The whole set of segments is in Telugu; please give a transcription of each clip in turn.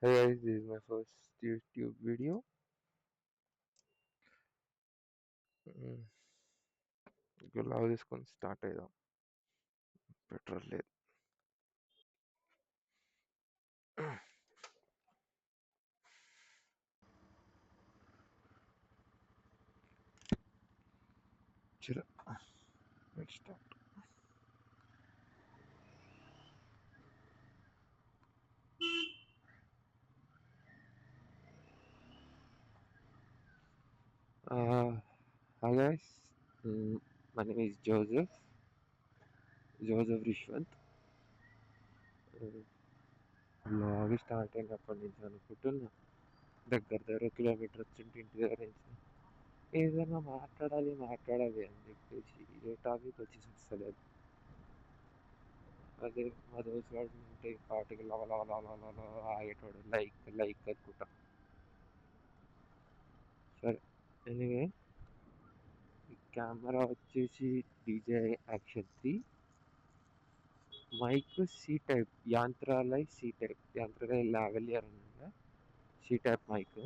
Hey guys, this is my first YouTube video. Love తీసుకొని స్టార్ట్ అయిదాం. పెట్రోల్ లేదు. చలో let's start. Hi guys, my name is Joseph Rishwant. Blog start అయినప్పటి నుంచి అనుకుంటున్నా దగ్గర కిలోమీటర్ వచ్చింది ఇంటి దగ్గర నుంచి ఏదైనా మాట్లాడాలి అని చెప్పేసి ఏ టాపిక్ వచ్చి వస్తలేదు. అదే మా దోస్తు వాడు ఉంటే పాటకి ఆగేటోడు లైక్ అనుకుంటా. సరే ఎనీవే కెమెరా వచ్చేసి DJI Action 3, mic C type యాంత్రాలయ్ సి టైప్ యాంత్రాలయ్ లావెలియర్ అనమాట. C type mic,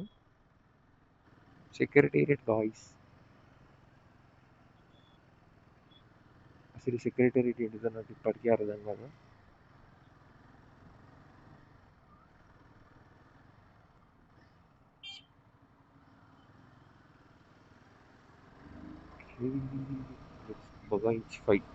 secretariat voice. అసలు సెక్రటేరియట్ ఏంటిదో నాకు ఇప్పటికీ అర్థం కాదు. బగాయించి ఫైట్.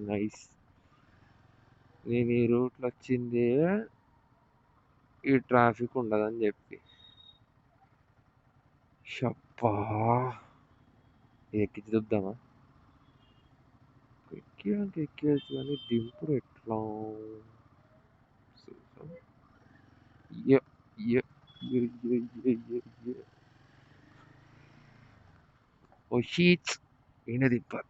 నైస్. నేను ఈ రూట్లో వచ్చింది ఈ ట్రాఫిక్ ఉండదని చెప్పి. షప్పా ఎక్కి చూద్దామా? ఎక్కేయచ్చు కానీ దింపుడు ఎట్లా? యే యే యే యే యే యే యే. ఓ షీట్స్ ఈయన దింపారు.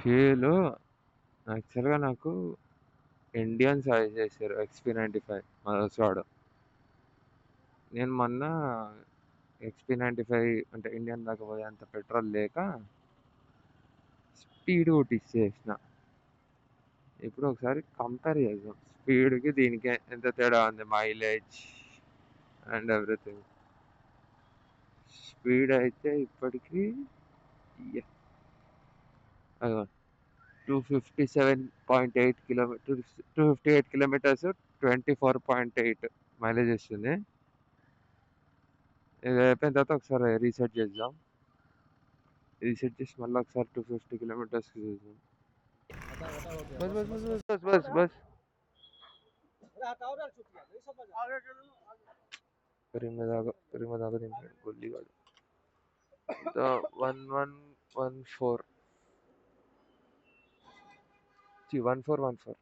షేలో యాక్చువల్గా నాకు ఇండియన్ సజెస్ట్ చేశారు XP95 మదర్స్వాడు. నేను మొన్న XP95 అంటే ఇండియన్ దాకా పోయేంత పెట్రోల్ లేక స్పీడ్ కొట్టిచ్చేసిన. ఇప్పుడు ఒకసారి కంపేర్ చేద్దాం స్పీడ్కి దీనికి ఎంత తేడా ఉంది, మైలేజ్ అండ్ ఎవ్రీథింగ్. స్పీడ్ అయితే ఇప్పటికీ 257.8 కిలోమీటర్స్ 258 కిలోమీటర్స్ 24.8 మైలేజ్ వస్తుంది. ఇది అయిపోయిన తర్వాత ఒకసారి రీసెట్ చేద్దాం. రీసెట్ చేసి మళ్ళీ ఒకసారి 250 కిలోమీటర్స్కి చూద్దాం. బస్ పెరిమ దాకా దింపాడు గొల్లిగాడు. 1114 1414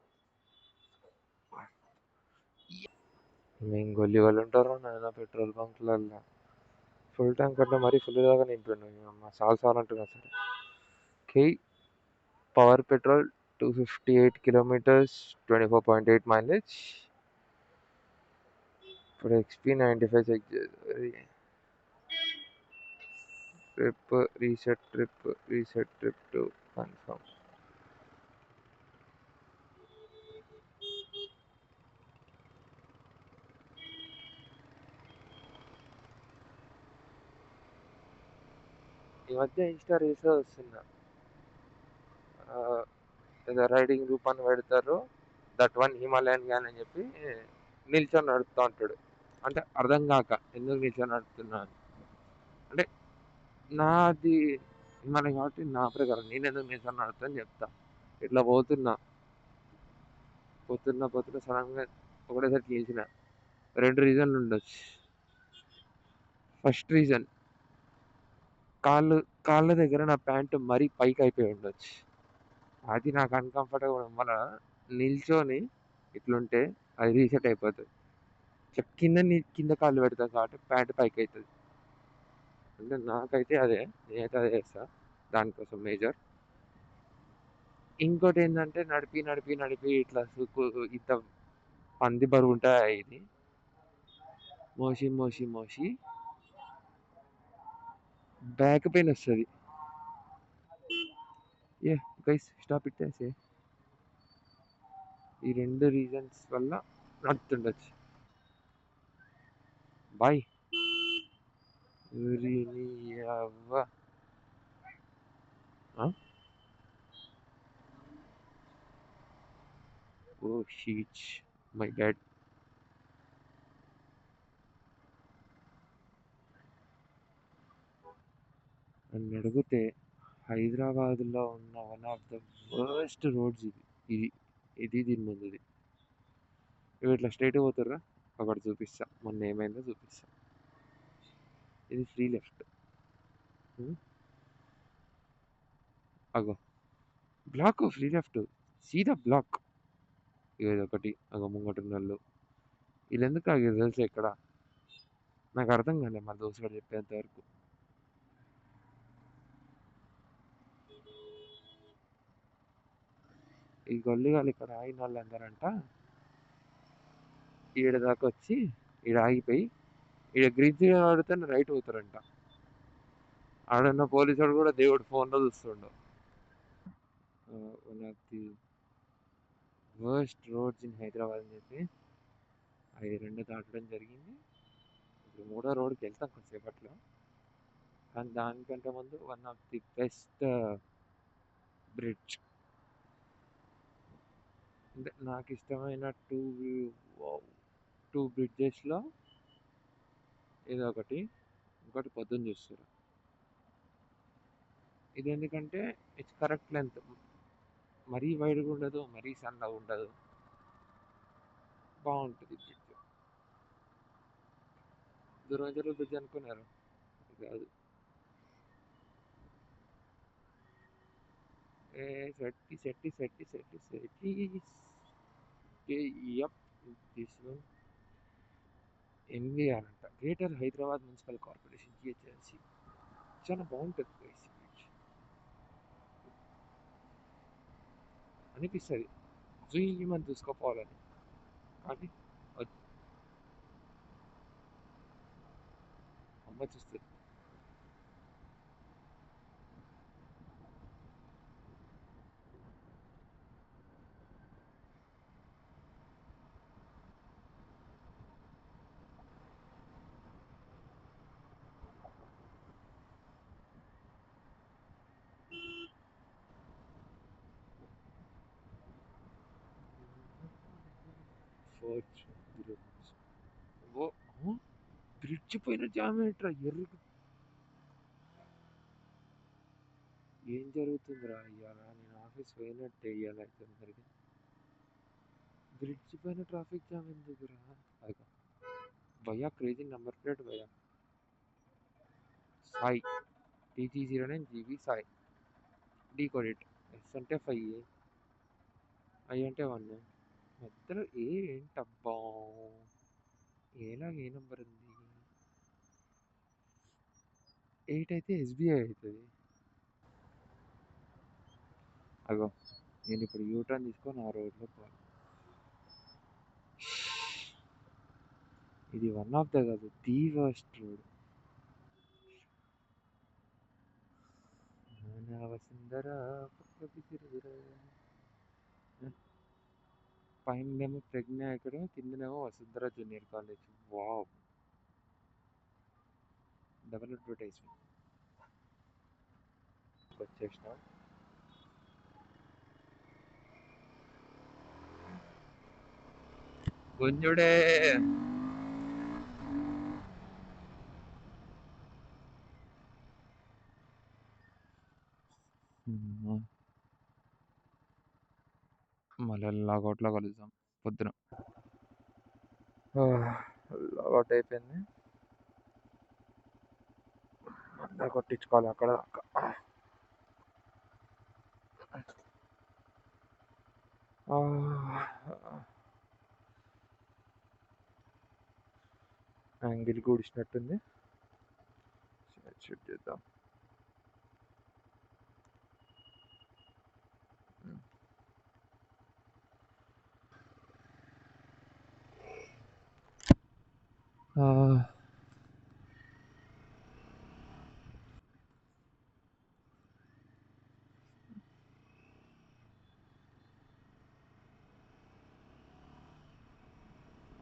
మేము గొల్లి వాళ్ళు ఉంటారు నాయన పెట్రోల్ బంక్లల్లో. ఫుల్ ట్యాంక్ అంటే మరీ ఫుల్ దాకా నింపాడు. అమ్మ చాలా అంటున్నా సరే. Power petrol 258 kilometres 24.8 mileage. ఇప్పుడు XP95 చెక్ చేయాలి. Reset trip to confirm. ఈ మధ్య ఇన్స్టా రీల్స్లో వస్తున్నా, ఏదో రైడింగ్ గ్రూప్ అని పెడతారు, దట్ వన్ హిమాలయన్ గాన్ అని చెప్పి నిల్చొని నడుపుతూ ఉంటాడు. అంటే అర్థం కాక ఎందుకు నిల్చొని నడుపుతున్నా అని. అంటే నాది హిమాలయం కాబట్టి నా ప్రకారం నేను ఎందుకు నిల్చొని నడుపుతా అని చెప్తా. ఇట్లా పోతున్నా సడన్గా ఒకటేసారి చేసిన 2 రీజన్లు ఉండొచ్చు. ఫస్ట్ రీజన్ కాళ్ళ దగ్గర నా ప్యాంటు మరీ పైకి అయిపోయి ఉండొచ్చు. అది నాకు అన్‌కంఫర్టబుల్ అవ్వడం వల్ల నిల్చొని ఇట్లుంటే అది రీసెట్ అయిపోతది. ఇట్లా కింద కాళ్ళు పెడతా కాబట్టి ప్యాంట్ పైకైతది. అంటే నాకైతే అదే. నేనైతే అదే చేస్తా. దానికోసం మేజర్. ఇంకోటేందంటే నడిపి ఇట్లా ఇంత పంది బరువుంటదా ఇది. మోసి బ్యాక్ పెయిన్ వస్తది. Guys stop it I say. ఈ 2 రీజన్స్ వల్ల నడుతుండొచ్చు. బాయ్. ఓరి నీ యవ్వ! ఆ! ఓహ్ షిట్. My bad. నన్నడిగితే హైదరాబాద్‌లో ఉన్న one of the worst roads ఇది. ఇది. దీని ముందుది. ఇట్లా స్ట్రెయిట్‌గా పోతుర్రా ఒకటి చూపిస్తా. మొన్న ఏమైందో చూపిస్తా. ఇది ఫ్రీ లెఫ్ట్. అగో బ్లాక్ ఫ్రీ లెఫ్ట్. సీదా బ్లాక్. ఇదొకటి. అగో ముంగటున్నోళ్ళు. ఈళ్ళెందుకు ఆగిర్రు తెలుసా ఇక్కడ? నాకు అర్థం కాలే మా దోస్తు గాడు చెప్పేంత వరకు. ఈ గొల్లిగాళ్ళు ఇక్కడ ఆగినోళ్ళందరంట ఈడ దాకా వచ్చి ఈడ ఆగిపోయి ఈడ గ్రీన్ సిగ్నల్ పడితే రైట్ పోతారంట. ఆడున్న పోలీసోడు కూడా దేవుడు ఫోన్‌లో చూస్తుండు. One of the worst roads in Hyderabad అని చెప్పి అవి 2 దాటడం జరిగింది. ఇప్పుడు మూడో రోడ్‌కి వెళ్తాం కొంచెంసేపట్లో. కానీ దానికంటే ముందు one of the best bridge. అంటే నాకు ఇష్టమైన 2 బ్రిడ్జెస్‌లో ఇదొకటి. ఇంకోటి పొద్దున్న చూస్తుర్రు. ఇది ఎందుకంటే ఇట్స్ కరెక్ట్ లెంత్. మరీ వైడ్‌గా ఉండదు. మరీ సన్నగా ఉండదు. బావుంటది బ్రిడ్జ్. దుర్గంచెరువు బ్రిడ్జ్ అనుకున్నారు. కాదు. సెట్టీస్. యప్. దిస్ వన్ ఎన్‌వీఆర్ అంట. Greater Hyderabad municipal corporation GHMC. చాలా బావుంటది గైస్ ఈ బ్రిడ్జ్. అనిపిస్తది. జుయ్యమని దూసుకుపోవాలని. కానీ అమ్మ చూస్తది. ఫార్చ్యూన్. ఓ బ్రిడ్జ్ పైన జామ్ ఏంట్రా ఎర్రగా. ఏం జరుగుతుందిరా ఇయ్యాల? నేను ఆఫీస్ పోయినట్టే ఇయ్యాల తొందరగా. బ్రిడ్జ్ పైన ట్రాఫిక్ జామ్ ఎందుకురా? అదిగో భయ్యా క్రేజీ నంబర్ ప్లేట్ భయ్యా. Sai TG09GB Sai. Decode it. S అంటే 5, ఐ అంటే 1. మధ్యలో ఏ ఏంటబ్బా? ఏలాగ ఏ నంబర్ ఉంది? 8 అయితే SBI అవుతుంది. అగో నేను ఇప్పుడు యూటర్న్ తీసుకొని ఆ రోడ్లో పోవాలి. ఇది వన్ ఆఫ్ ద కాదు ది వర్స్ట్ రోడ్. మన వసుంధర పక్కకి తిరుగురా. పైనేమో ప్రజ్ఞ ఎక్కడ, కిందనేమో Vasundhara junior college. Wow. Double advertisement. వచ్చేసిన గుంజుడే. మళ్ళీ లాగౌట్లో కలుద్దాం పొద్దున. లాగౌట్ అయిపోయింది, మళ్ళీ కొట్టించుకోవాలి అక్కడ దాకా. యాంగిల్ కూడిచినట్టుంది, షూట్ చేద్దాం.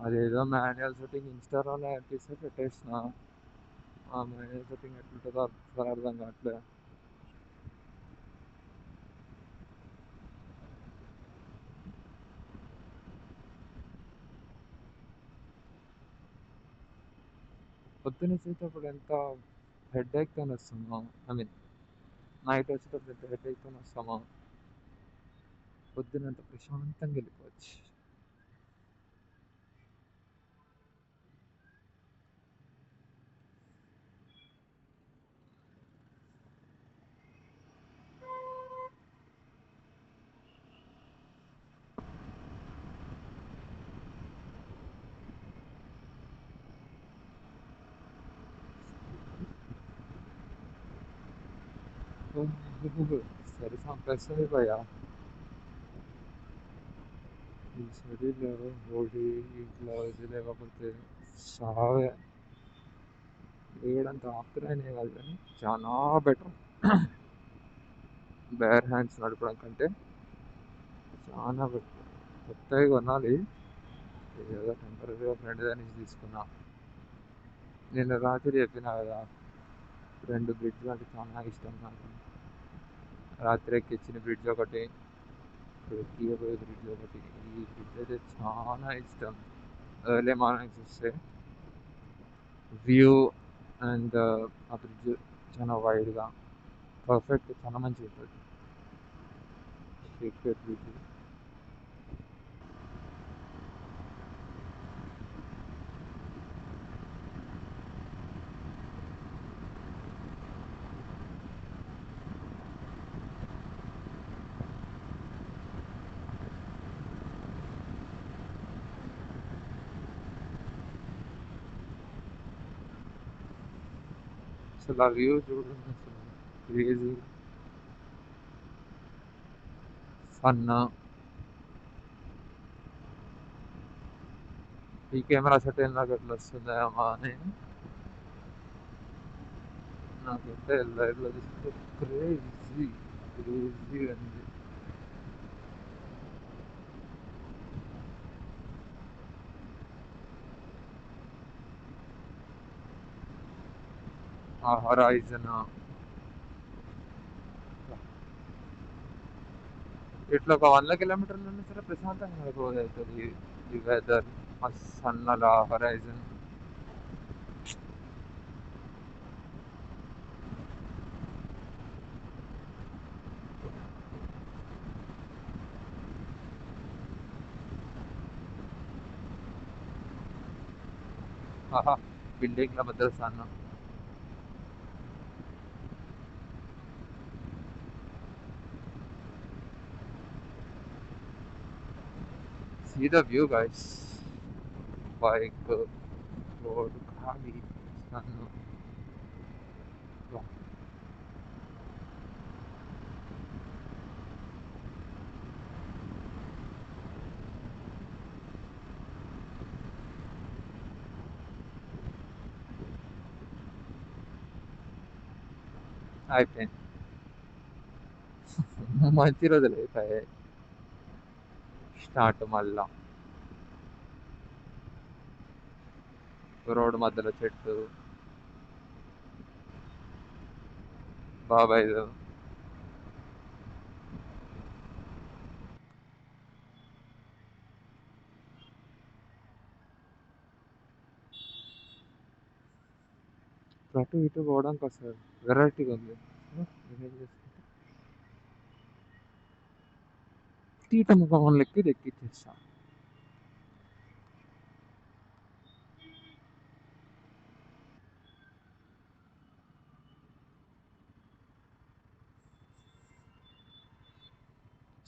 అదేదో మాన్యువల్ సెట్టింగ్ ఇన్స్టాగ్రామ్లో యాడ్ చేస్తే పెట్టేసిన. ఆ మాన్యువల్ సెట్టింగ్ ఎట్లుంటుందో అసలు అర్థం కావట్లేదు. పొద్దున వచ్చేటప్పుడు ఎంత హెడ్ ఏక్తో వస్తామో, ఐ మీన్ నైట్ వచ్చేటప్పుడు ఎంత హెడ్ ఏక్తో వస్తామో, పొద్దున అంత ప్రశాంతంగా వెళ్ళిపోవచ్చు. సరే సంపేస్తుంది భయ్యా ఈ సరిలో ఓడి ఇట్లా ఇది లేకపోతే సావే. లేడంత ఆపుతున్నాయనే కాదు కానీ చాలా బెటర్ బేర్ హ్యాండ్స్ నడపడం కంటే చాలా బెటర్. కొత్తవి కొనాలి, ఏదో టెంపరీగా ఫ్రెండ్ దగ్గర నుంచి తీసుకున్నా. నేను రాత్రి చెప్పినా కదా, 2 బ్రిడ్జ్లు అంటే చాలా ఇష్టం నాకు. రాత్రి ఎక్కించిన బ్రిడ్జ్ ఒకటి, ఇప్పుడు ఎక్కిపోయే బ్రిడ్జ్ ఒకటి. ఈ బ్రిడ్జ్ అయితే చాలా ఇష్టం. ఎర్లీ మార్నింగ్స్ వస్తే వ్యూ అండ్ ఆ బ్రిడ్జ్ చాలా వైడ్గా పర్ఫెక్ట్, చాలా మంచిగా ఉంటుంది. Secret bridge. అసలు ఆ వ్యూ చూడండి, అసలు క్రేజీ ఫన్. ఈ కెమెరా సెట్ అయిన నాకు ఎట్లా వస్తుందా అమ్మా అని నాకైతే లైవ్లో చూస్తే క్రేజీ క్రేజీ అంది. ఆ హొరైజన్ ఇట్లా ఒక 100 కిలోమీటర్లు ఉన్నా సరే ప్రశాంతంగా నడపబోదు అవుతుంది. ఈ వెదర్, ఆ సన్నల హొరైజన్. ఆహా, బిల్డింగ్ల మధ్య సన్న. See the view guys, bike, road, ఖాళీ, sun. అయిపోయింది, మంచి రోజులు అయిపోయాయి. స్టార్ట్ మళ్ళా రోడ్డు మధ్యలో చెట్టు, బాబాయ్ అటు ఇటు పోవడానికి వస్తుంది. వెరైటీగా ఉంది. ఇమేజ్ చేసుకుంటే తీట ముఖం లెక్క ఇది ఎక్కిచ్చేస్తా.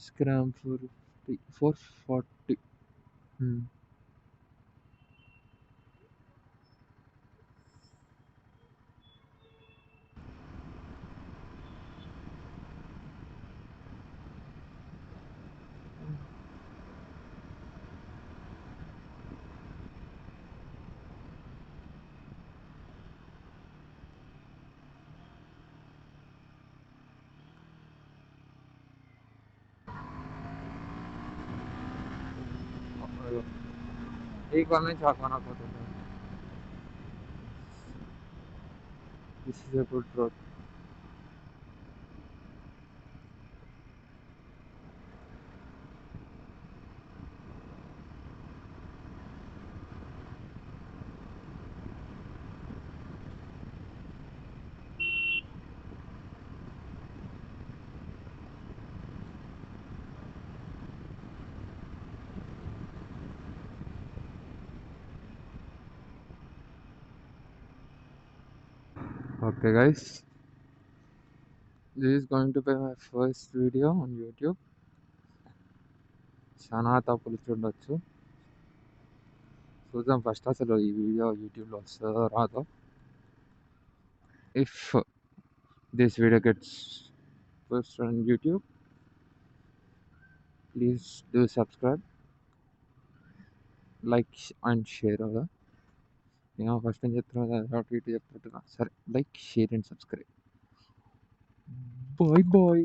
స్క్రామ్ 450 440. ఈ కాల్ నుంచి ఆ కొనకపోతుంది. This is a good road. Okay guys, this is going to be my first video on YouTube. చాలా తప్పులు చూడొచ్చు. చూద్దాం ఫస్ట్ అసలు ఈ వీడియో యూట్యూబ్లో వస్తుందో రాదో. If this video gets first on YouTube, please do subscribe, like and share. కదా నేను ఫస్ట్ టైం చెప్తున్నా, అటు ఇటు చెప్తుంటున్నా. సరే, like, share and subscribe. Bye bye.